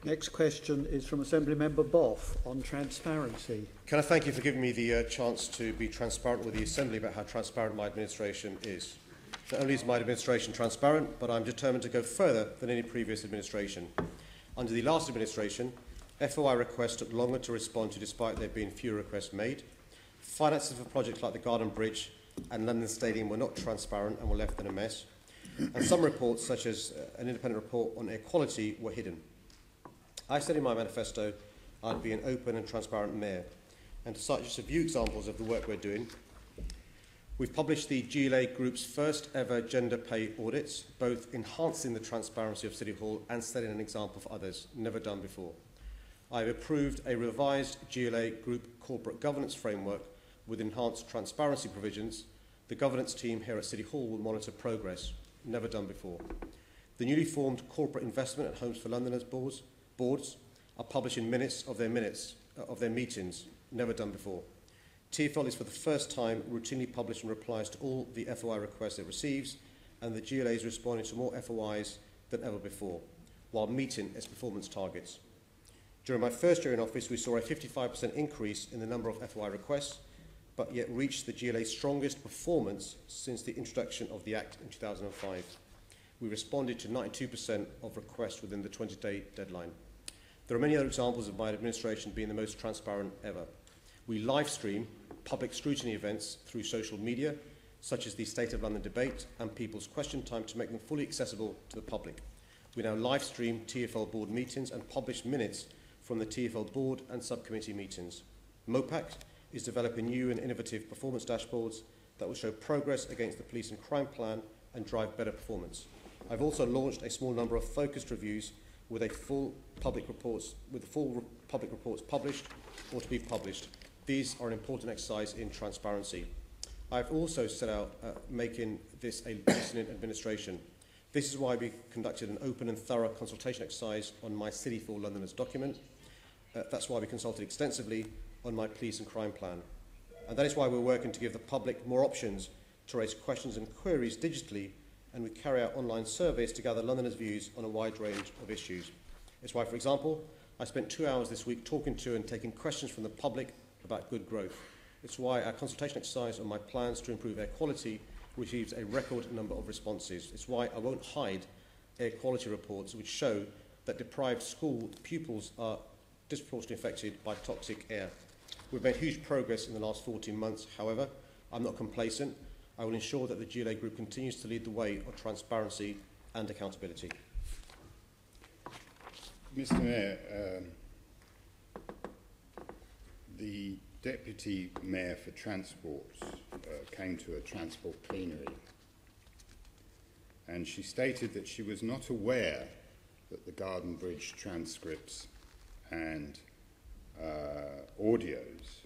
Next question is from Assembly Member Boff on transparency. Can I thank you for giving me the chance to be transparent with the Assembly about how transparent my administration is. Not only is my administration transparent, but I'm determined to go further than any previous administration. Under the last administration, FOI requests took longer to respond to despite there being fewer requests made. Finances for projects like the Garden Bridge and London Stadium were not transparent and were left in a mess. And some reports, such as an independent report on air quality, were hidden. I said in my manifesto I'd be an open and transparent mayor. And to cite just a few examples of the work we're doing, we've published the GLA Group's first ever gender pay audits, both enhancing the transparency of City Hall and setting an example for others, never done before. I've approved a revised GLA Group corporate governance framework with enhanced transparency provisions. The governance team here at City Hall will monitor progress, never done before. The newly formed Corporate Investment and Homes for Londoners boards are publishing minutes of their meetings, never done before. TfL is for the first time routinely publishing replies to all the FOI requests it receives, and the GLA is responding to more FOIs than ever before, while meeting its performance targets. During my first year in office, we saw a 55% increase in the number of FOI requests, but yet reached the GLA's strongest performance since the introduction of the Act in 2005. We responded to 92% of requests within the 20-day deadline. There are many other examples of my administration being the most transparent ever. We live stream public scrutiny events through social media, such as the State of London debate and People's Question Time, to make them fully accessible to the public. We now live stream TfL board meetings and publish minutes from the TfL board and subcommittee meetings. MOPAC is developing new and innovative performance dashboards that will show progress against the police and crime plan and drive better performance. I've also launched a small number of focused reviews with full public reports published or to be published. These are an important exercise in transparency. I've also set out making this a listening administration. This is why we conducted an open and thorough consultation exercise on my City for Londoners document. That's why we consulted extensively on my police and crime plan. And that is why we're working to give the public more options to raise questions and queries digitally, and we carry out online surveys to gather Londoners' views on a wide range of issues. It's why, for example, I spent 2 hours this week talking to and taking questions from the public about good growth. It's why our consultation exercise on my plans to improve air quality receives a record number of responses. It's why I won't hide air quality reports which show that deprived school pupils are disproportionately affected by toxic air. We've made huge progress in the last 14 months. However, I'm not complacent. I will ensure that the GLA Group continues to lead the way of transparency and accountability. Mr. Mayor, the Deputy Mayor for Transport came to a transport plenary, and she stated that she was not aware that the Garden Bridge transcripts and audios,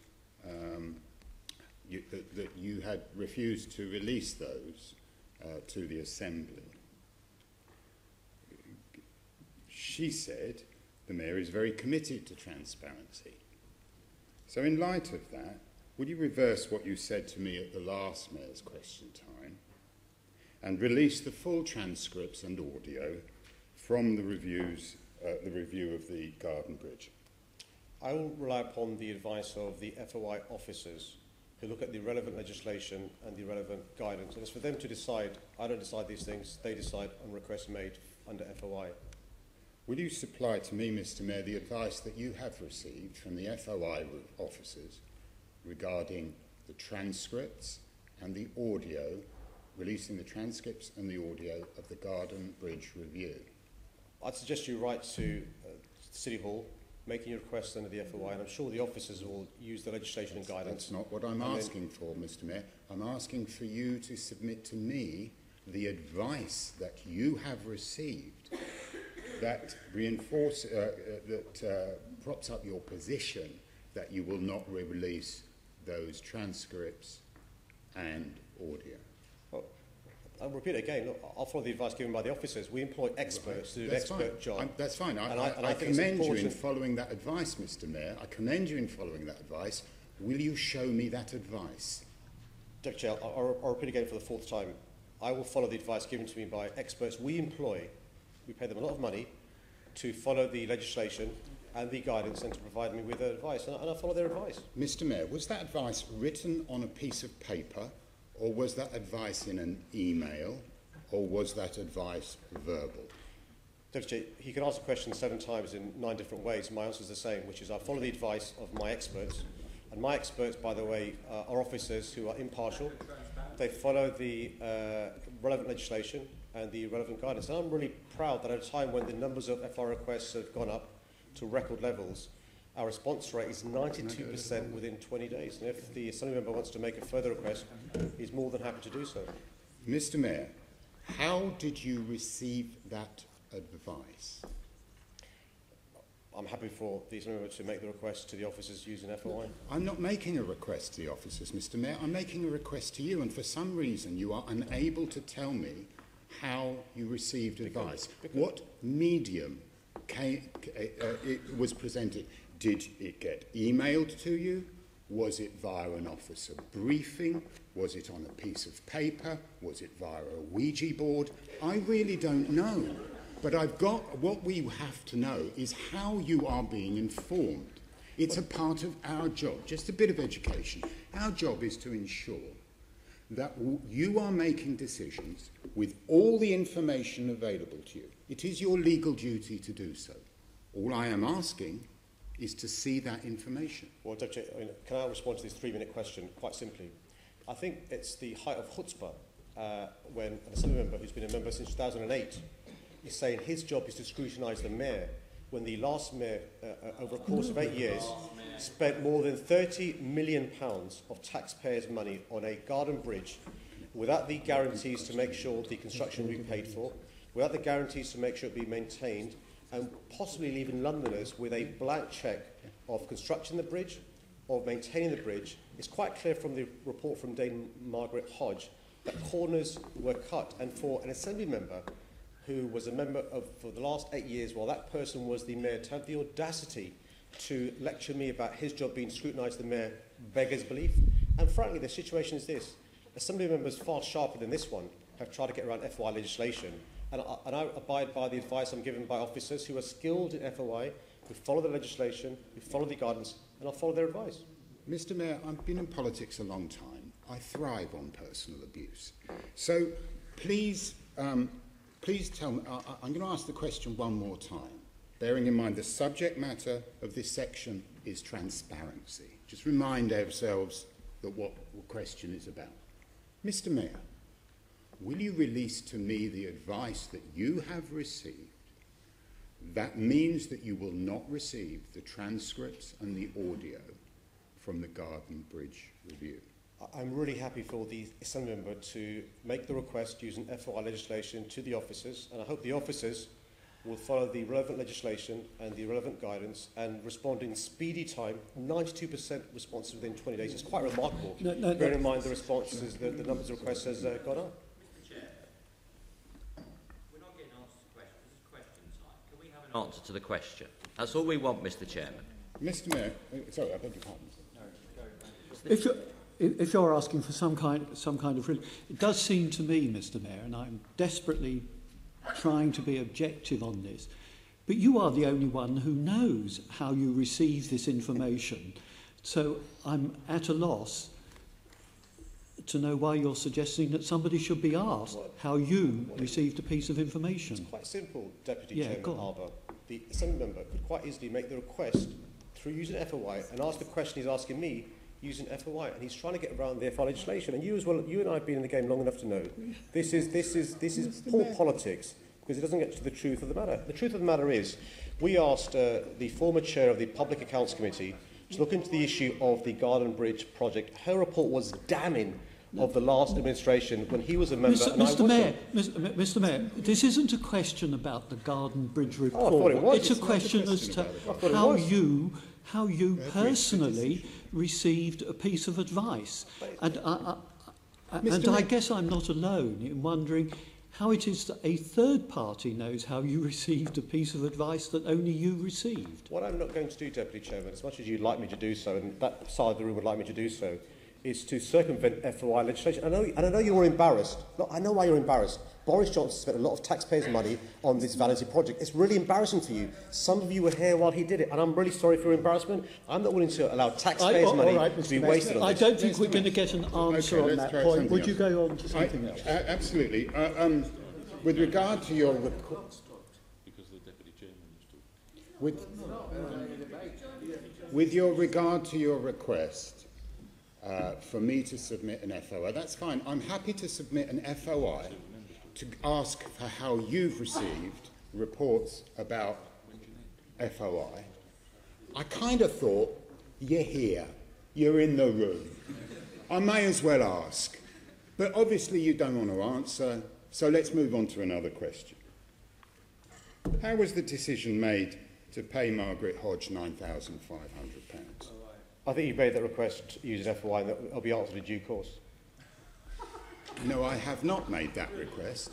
that you had refused to release those to the Assembly. She said the Mayor is very committed to transparency. So in light of that, would you reverse what you said to me at the last Mayor's question time and release the full transcripts and audio from the review of the Garden Bridge? I will rely upon the advice of the FOI officers who look at the relevant legislation and the relevant guidance. And it's for them to decide. I don't decide these things. They decide on requests made under FOI. Will you supply to me, Mr. Mayor, the advice that you have received from the FOI officers regarding the transcripts and the audio, releasing the transcripts and the audio of the Garden Bridge review? I'd suggest you write to City Hall, making your requests under the FOI, and I'm sure the officers will use the legislation and guidance. That's not what I'm asking for, Mr. Mayor. I'm asking for you to submit to me the advice that you have received that props up your position that you will not release those transcripts and audio. Well, I'll repeat it again. Look, I'll follow the advice given by the officers. We employ experts to do an expert job. That's fine. I commend you in following that advice, Mr. Mayor. I commend you in following that advice. Will you show me that advice? Deputy Chair, I'll repeat again for the fourth time. I will follow the advice given to me by experts we employ. We pay them a lot of money to follow the legislation and the guidance and to provide me with advice, and I follow their advice. Mr. Mayor, was that advice written on a piece of paper, or was that advice in an email, or was that advice verbal? Deputy Chair, he can ask a question 7 times in 9 different ways. My answer is the same, which is I follow the advice of my experts. And my experts, by the way, are officers who are impartial. They follow the relevant legislation and the relevant guidance. And I'm really proud that at a time when the numbers of FR requests have gone up to record levels, our response rate is 92% within 20 days. And if the Assembly member wants to make a further request, he's more than happy to do so. Mr. Mayor, how did you receive that advice? I'm happy for the Assembly member to make the request to the officers using FOI. I'm not making a request to the officers, Mr. Mayor. I'm making a request to you, and for some reason you are unable to tell me how you received advice. What medium it was presented? Did it get emailed to you? Was it via an officer briefing? Was it on a piece of paper? Was it via a Ouija board? I really don't know. But what we have to know is how you are being informed. It's a part of our job, just a bit of education. Our job is to ensure that you are making decisions with all the information available to you. It is your legal duty to do so. All I am asking is to see that information. Well, Deputy Chair, can I respond to this 3-minute question quite simply? I think it's the height of chutzpah when an Assembly member who's been a member since 2008 is saying his job is to scrutinise the Mayor when the last Mayor, over a course of 8 years, spent more than £30 million of taxpayers' money on a garden bridge without the guarantees to make sure the construction will be paid for, without the guarantees to make sure it will be maintained, and possibly leaving Londoners with a blank cheque of constructing the bridge or maintaining the bridge. It's quite clear from the report from Dame Margaret Hodge that corners were cut, and for an Assembly member who was a member for the last 8 years, while that person was the Mayor, to have the audacity to lecture me about his job being scrutinised, the Mayor beggars belief. And frankly, the situation is this. Assembly members far sharper than this one have tried to get around FOI legislation. And I abide by the advice I'm given by officers who are skilled in FOI, who follow the legislation, who follow the guidance, and I'll follow their advice. Mr. Mayor, I've been in politics a long time. I thrive on personal abuse. So please tell me, I'm going to ask the question one more time, bearing in mind the subject matter of this section is transparency. Just remind ourselves that what the question is about. Mr. Mayor, will you release to me the advice that you have received that means that you will not receive the transcripts and the audio from the Garden Bridge review? I'm really happy for the Assembly member to make the request using FOI legislation to the officers, and I hope the officers will follow the relevant legislation and the relevant guidance and respond in speedy time. 92% response within 20 days is quite remarkable. Bearing in mind the responses, the numbers of requests has gone up. We're not getting answers to questions. This is question time. Can we have an answer to the question? That's all we want, Mr. Chairman. Mr. Mayor, sorry, I beg your pardon. If you're asking for some kind of relief, it does seem to me, Mr. Mayor, and I'm desperately trying to be objective on this, but you are the only one who knows how you receive this information. So I'm at a loss to know why you're suggesting that somebody should be asked how you received a piece of information. It's quite simple, Deputy Chairman Harbour. The Assembly member could quite easily make the request through using FOI and ask the question he's asking me using FOI, and he's trying to get around the FOI legislation. And you as well, you and I have been in the game long enough to know this is poor politics, because it doesn't get to the truth of the matter. The truth of the matter is, we asked the former chair of the Public Accounts Committee to look into the issue of the Garden Bridge project. Her report was damning of the last administration when he was a member. Mr. Mayor, this isn't a question about the Garden Bridge report. Oh, I thought it was. It's a question as to how you personally received a piece of advice. And I guess I'm not alone in wondering how it is that a third party knows how you received a piece of advice that only you received. What I'm not going to do, Deputy Chairman, as much as you'd like me to do so, and that side of the room would like me to do so, is to circumvent FOI legislation. And I know you're embarrassed. Look, I know why you're embarrassed. Boris Johnson spent a lot of taxpayers' money on this vanity project. It's really embarrassing for you. Some of you were here while he did it, and I'm really sorry for your embarrassment. I'm not willing to allow taxpayers' money to be wasted on this. I don't think we're going to get an answer on that point. Would you go on to something else? Absolutely. With regard to your regard to your request for me to submit an FOI, that's fine. I'm happy to submit an FOI to ask for how you've received reports about FOI. I kind of thought, you're here, you're in the room. I may as well ask. But obviously you don't want to answer, so let's move on to another question. How was the decision made to pay Margaret Hodge £9,500? I think you made that request using FOI, and that will be answered in due course. No, I have not made that request,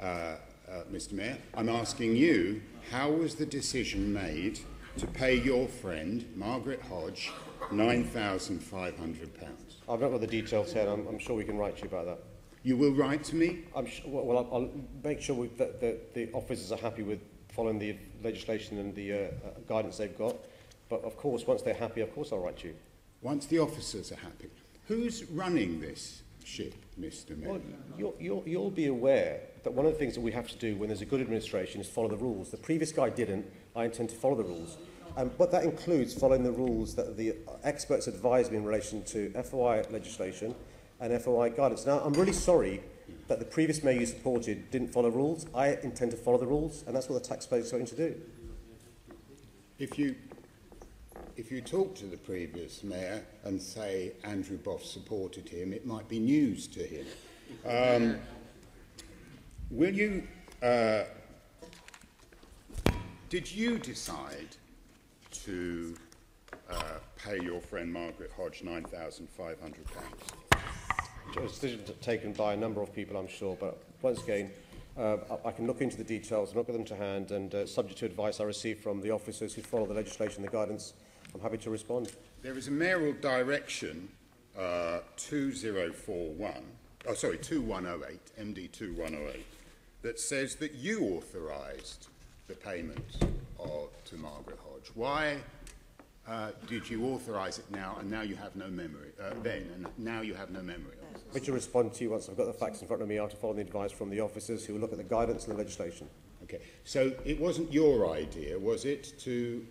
Mr. Mayor. I'm asking you, how was the decision made to pay your friend, Margaret Hodge, £9,500? I've not got the details here, and I'm sure we can write to you about that. You will write to me? I'll make sure that the officers are happy with following the legislation and the guidance they've got. But of course, once they're happy, of course I'll write to you. Once the officers are happy. Who's running this ship, Mr. Mayor? Well, you'll be aware that one of the things that we have to do when there's a good administration is follow the rules. The previous guy didn't. I intend to follow the rules. But that includes following the rules that the experts advised me in relation to FOI legislation and FOI guidance. Now, I'm really sorry that the previous mayor you supported didn't follow rules. I intend to follow the rules, and that's what the taxpayers are going to do. If you talk to the previous mayor and say Andrew Boff supported him, it might be news to him. Will you... did you decide to pay your friend Margaret Hodge £9,500? It was a decision taken by a number of people, I'm sure, but once again, I can look into the details and look at them to hand, and subject to advice I receive from the officers who follow the legislation and the guidance, I'm happy to respond. There is a mayoral direction 2108, MD 2108, that says that you authorised the payment to Margaret Hodge. Why did you authorise it now, and now you have no memory? And now you have no memory of it. I'm happy to respond to you once I've got the facts in front of me. I'll follow the advice from the officers who will look at the guidance and the legislation. Okay, so it wasn't your idea, was it, to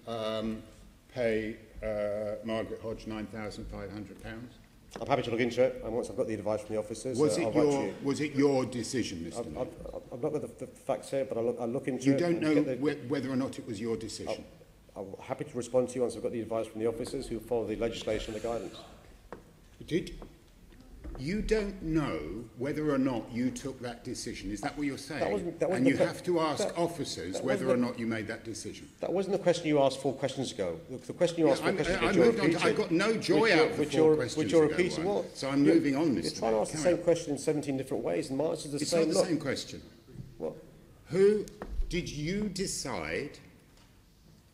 pay Margaret Hodge £9,500? I'm happy to look into it, and once I've got the advice from the officers, was it your decision, Mr. Mayor? I've not got the facts here, but I'll look into it. You don't know whether or not it was your decision? I'm happy to respond to you once I've got the advice from the officers who follow the legislation and the guidance. You don't know whether or not you took that decision. Is that what you're saying? That wasn't and you have to ask officers whether or not you made that decision. That wasn't the question you asked 4 questions ago. The question you asked 4 questions ago, I got no joy out of the 4 questions which you're repeating what? So I'm moving on, Mr. You're trying to ask the same question in 17 different ways, and my answer is the same. It's not the same question. What? Who did you decide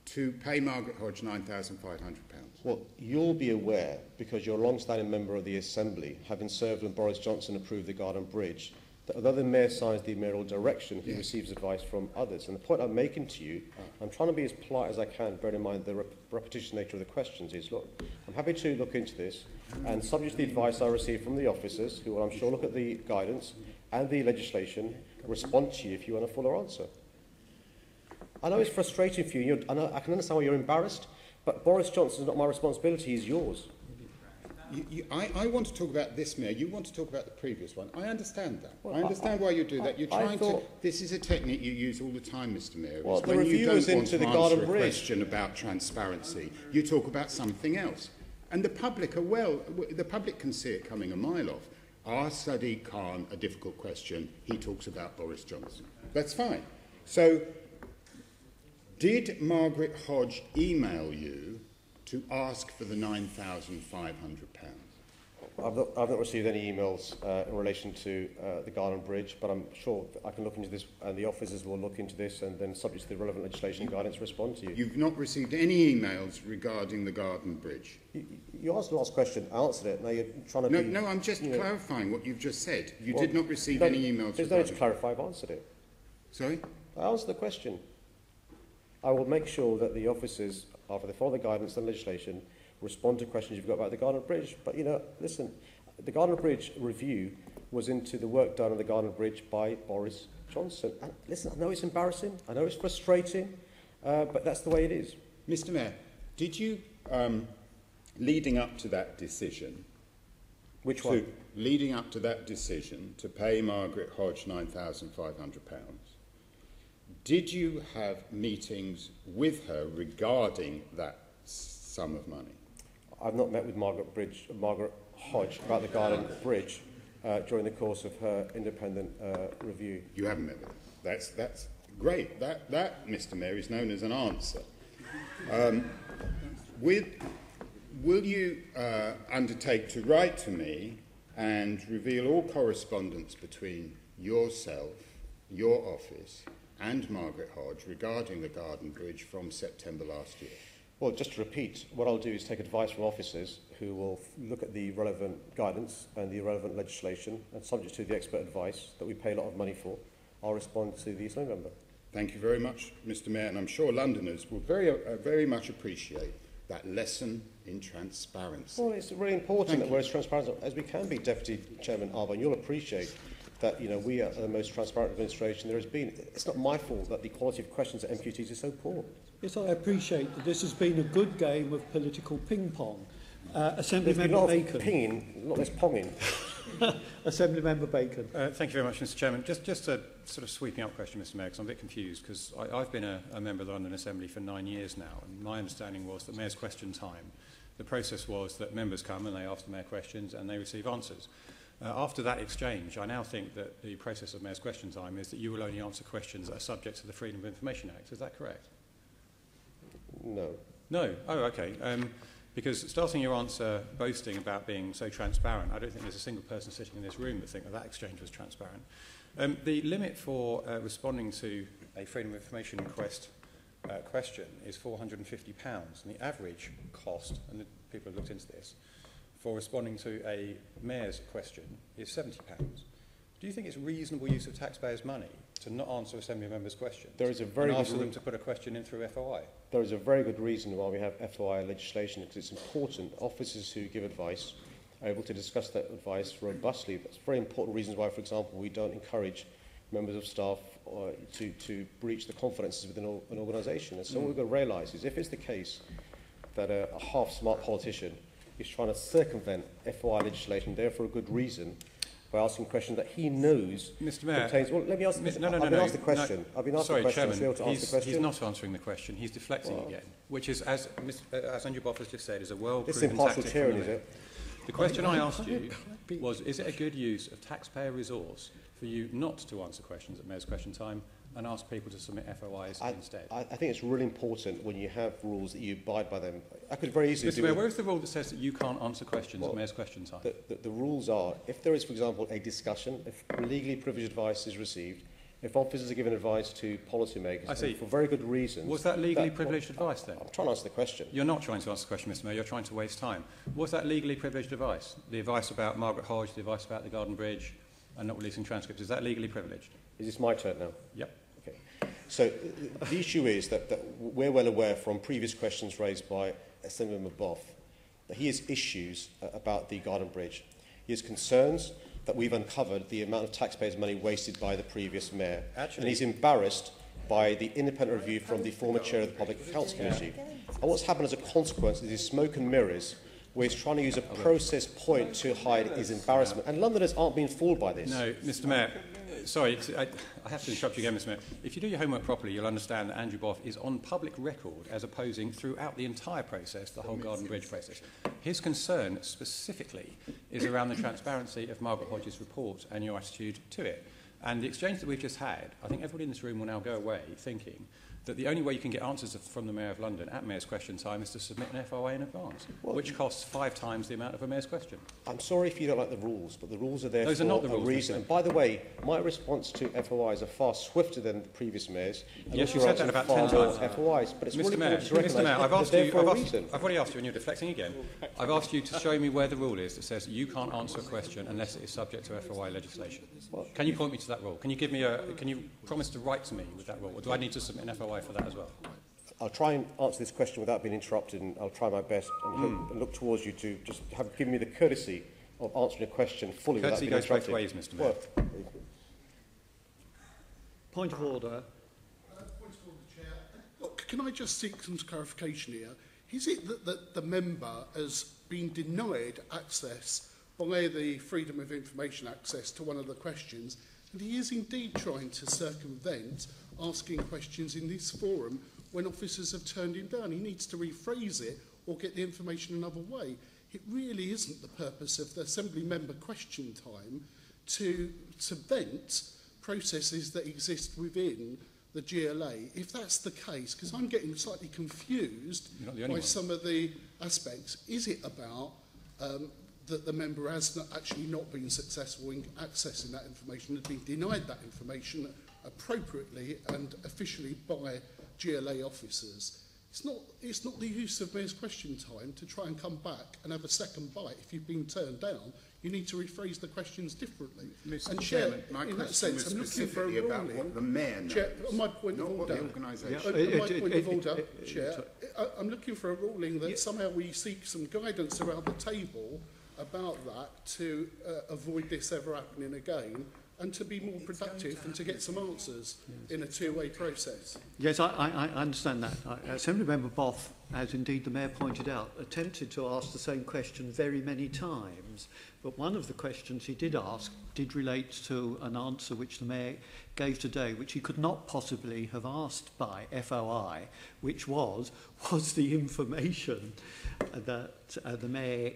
to pay Margaret Hodge £9,500? Well, you'll be aware, because you're a long-standing member of the Assembly, having served when Boris Johnson approved the Garden Bridge, that although the Mayor signs the mayoral direction, he receives advice from others. And the point I'm making to you, I'm trying to be as polite as I can, bearing in mind the repetitious nature of the questions, is, look, I'm happy to look into this, and subject to the advice I receive from the officers, who will, I'm sure, look at the guidance and the legislation, respond to you if you want a fuller answer. I know it's frustrating for you. I can understand why you're embarrassed, but Boris Johnson is not my responsibility, he's yours. I want to talk about this, Mayor. You want to talk about the previous one. I understand that. Well, I understand why you do that. You're trying to... This is a technique you use all the time, Mr. Mayor. Well, when you don't want to answer a question about transparency, you talk about something else. And the public the public can see it coming a mile off. Ask Sadiq Khan a difficult question. He talks about Boris Johnson. That's fine. So, did Margaret Hodge email you to ask for the £9,500? I've not received any emails in relation to the Garden Bridge, but I'm sure that I can look into this, and the officers will look into this, and then, subject to the relevant legislation and guidance, respond to you. You've not received any emails regarding the Garden Bridge? You asked the last question, I answered it. Now you're trying to No, I'm just clarifying what you've just said. You did not receive any emails. There's no need to clarify. I've answered it. Sorry? I answered the question. I will make sure that the officers, after they follow the guidance and legislation, respond to questions you've got about the Garden Bridge. But, listen, the Garden Bridge review was into the work done on the Garden Bridge by Boris Johnson. And listen, I know it's embarrassing, I know it's frustrating, but that's the way it is. Mr. Mayor, did you, leading up to that decision... Which one? Leading up to that decision to pay Margaret Hodge £9,500, did you have meetings with her regarding that sum of money? I've not met with Margaret Hodge about the Garden Bridge during the course of her independent review. You haven't met with her. That's great. That, Mr. Mayor, is known as an answer. Will you undertake to write to me and reveal all correspondence between yourself, your office, and Margaret Hodge regarding the Garden Bridge from September last year? Well, just to repeat, what I'll do is take advice from officers who will look at the relevant guidance and the relevant legislation, and subject to the expert advice that we pay a lot of money for, I'll respond to the Assembly member. Thank you very much, Mr. Mayor, and I'm sure Londoners will very much appreciate that lesson in transparency. Well, it's really important that we're as transparent as we can be, Deputy Chairman Arba, and you'll appreciate that we are the most transparent administration there has been. It's not my fault that the quality of questions at MQTs is so poor. Yes, I appreciate that this has been a good game of political ping-pong. Assembly There's Member not Bacon. Pinging, not less ponging. Assembly Member Bacon. Thank you very much, Mr. Chairman. Just a sort of sweeping up question, Mr. Mayor, because I'm a bit confused, because I've been a member of the London Assembly for 9 years now, and my understanding was that Mayor's question time, the process was that members come and they ask the Mayor questions and they receive answers. After that exchange, I now think that the process of Mayor's question time is that you will only answer questions that are subject to the Freedom of Information Act. Is that correct? No. No? Oh, okay. Because starting your answer boasting about being so transparent, I don't think there's a single person sitting in this room that think that exchange was transparent. The limit for responding to a Freedom of Information request question is £450, and the average cost, and the people have looked into this, for responding to a mayor's question is £70. Do you think it's reasonable use of taxpayers' money to not answer Assembly members' questions and ask them to put a question in through FOI? There is a very good reason why we have FOI legislation, because it's important officers who give advice are able to discuss that advice robustly. That's very important reasons why, for example, we don't encourage members of staff to breach the confidences within an organisation. And so what we've got to realise is if it's the case that a half-smart politician is trying to circumvent FOI legislation there for a good reason by asking questions that he knows Mr. Mayor, contains... Well, let me ask... I've been asked the question. I've been asked the question. Chairman, he's not answering the question. He's deflecting again, which is, as Andrew Boff has just said, is a well-proven impartial tactic. tyranny, is it? The question I asked you was, is it a good use of taxpayer resource for you not to answer questions at Mayor's question time and ask people to submit FOIs instead? I think it's really important when you have rules that you abide by them. I could very easily... Mr. Mayor, where is the rule that says that you can't answer questions at Mayor's question time? The rules are, if there is, for example, a discussion, if legally privileged advice is received, if officers are given advice to policymakers for very good reasons... Was that legally privileged advice then? I'm trying to answer the question. You're not trying to answer the question, Mr. Mayor. You're trying to waste time. Was that legally privileged advice? The advice about Margaret Hodge, the advice about the Garden Bridge and not releasing transcripts, is that legally privileged? Is this my turn now? Yep. Okay. So the issue is that we're well aware from previous questions raised by Assemblymember Boff that he has issues about the Garden Bridge. He has concerns that we've uncovered the amount of taxpayers' money wasted by the previous mayor. And he's embarrassed by the independent review from the former chair of the Public Accounts Committee. And what's happened as a consequence is smoke and mirrors, where he's trying to use a process point to hide his embarrassment. And Londoners aren't being fooled by this. No, Mr. Mayor. Sorry, I have to interrupt you again, Mr. Mayor. If you do your homework properly, you'll understand that Andrew Boff is on public record as opposing throughout the entire process, the whole Garden Bridge process. His concern specifically is around the transparency of Margaret Hodge's report and your attitude to it. And the exchange that we've just had, I think everybody in this room will now go away thinking that the only way you can get answers from the Mayor of London at Mayor's Question Time is to submit an FOI in advance, which costs 5 times the amount of a Mayor's Question. I'm sorry if you don't like the rules, but the rules are there Those for are not the a rules, reason. Mr. And by the way, my response to FOIs are far swifter than the previous mayors. Yes, you said that about 10 times. FOIs, but it's Mr. really Mayor, important to recognise Mr. Mayor, I've asked they're you, there for a reason. I've already asked you, and you're deflecting again. I've asked you to show me where the rule is that says you can't answer a question unless it is subject to FOI legislation. Can you point me to that rule? Can you give me can you promise to write to me with that rule, or do I need to submit an FOI for that as well? I'll try and answer this question without being interrupted, and I'll try my best and look towards you to just give me the courtesy of answering a question fully without being interrupted. Courtesy goes both ways, Mr. Mayor. Well, Point of order. Point of order, Chair. Look, can I just seek some clarification here? Is it that the member has been denied access by the Freedom of Information access to one of the questions, and he is indeed trying to circumvent asking questions in this forum when officers have turned him down? He needs to rephrase it or get the information another way. It really isn't the purpose of the Assembly member question time to vent processes that exist within the GLA. If that's the case, because I'm getting slightly confused by some of the aspects, is it about that the member has actually not been successful in accessing that information, has been denied that information appropriately and officially by GLA officers? It's not the use of Mayor's question time to try and come back and have a second bite. If you've been turned down, you need to rephrase the questions differently. Mr. Chairman, my question was specifically about what the Mayor knows, Chair, on my point of order, Chair, I'm looking for a ruling that somehow we seek some guidance around the table about that to avoid this ever happening again, and to be more productive and to get some answers in a two-way process. Yes, I understand that. Assemblymember Boff, as indeed the Mayor pointed out, attempted to ask the same question very many times, but one of the questions he did ask did relate to an answer which the Mayor gave today, which he could not possibly have asked by FOI, which was the information that the Mayor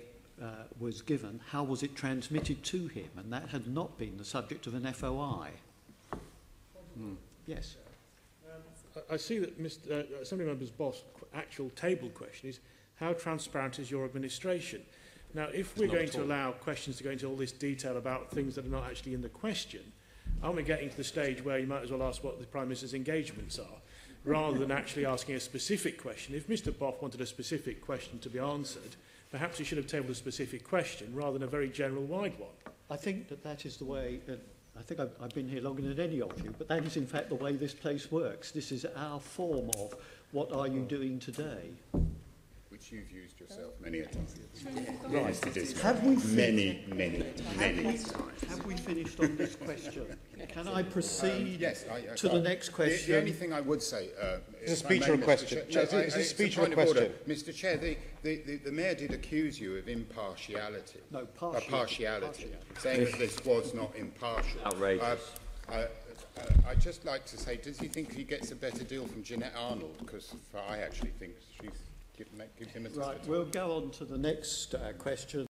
was given, how was it transmitted to him? And that had not been the subject of an FOI. Yes. I see that Assemblymember Boff's actual tabled question is, how transparent is your administration? Now, if we're going to allow questions to go into all this detail about things that are not actually in the question, aren't we getting to the stage where you might as well ask what the Prime Minister's engagements are, rather than actually asking a specific question? If Mr Boff wanted a specific question to be answered, perhaps he should have tabled a specific question rather than a very general wide one. I think that is the way, I think I've been here longer than any of you, but that is in fact the way this place works. This is our form of what are you doing today? which you've used yourself many a time. Right. It is Have we many times. Have we finished on this question? Can I proceed yes, to the next question? The only thing I would say... is a speech or a question? Is a speech or a question? Mr Chair, the Mayor did accuse you of impartiality. No, partiality. Saying that this was not impartial. Outrageous. I'd just like to say, does he think he gets a better deal from Jeanette Arnold? Because I actually think she's gives him a... Right, we'll go on to the next question.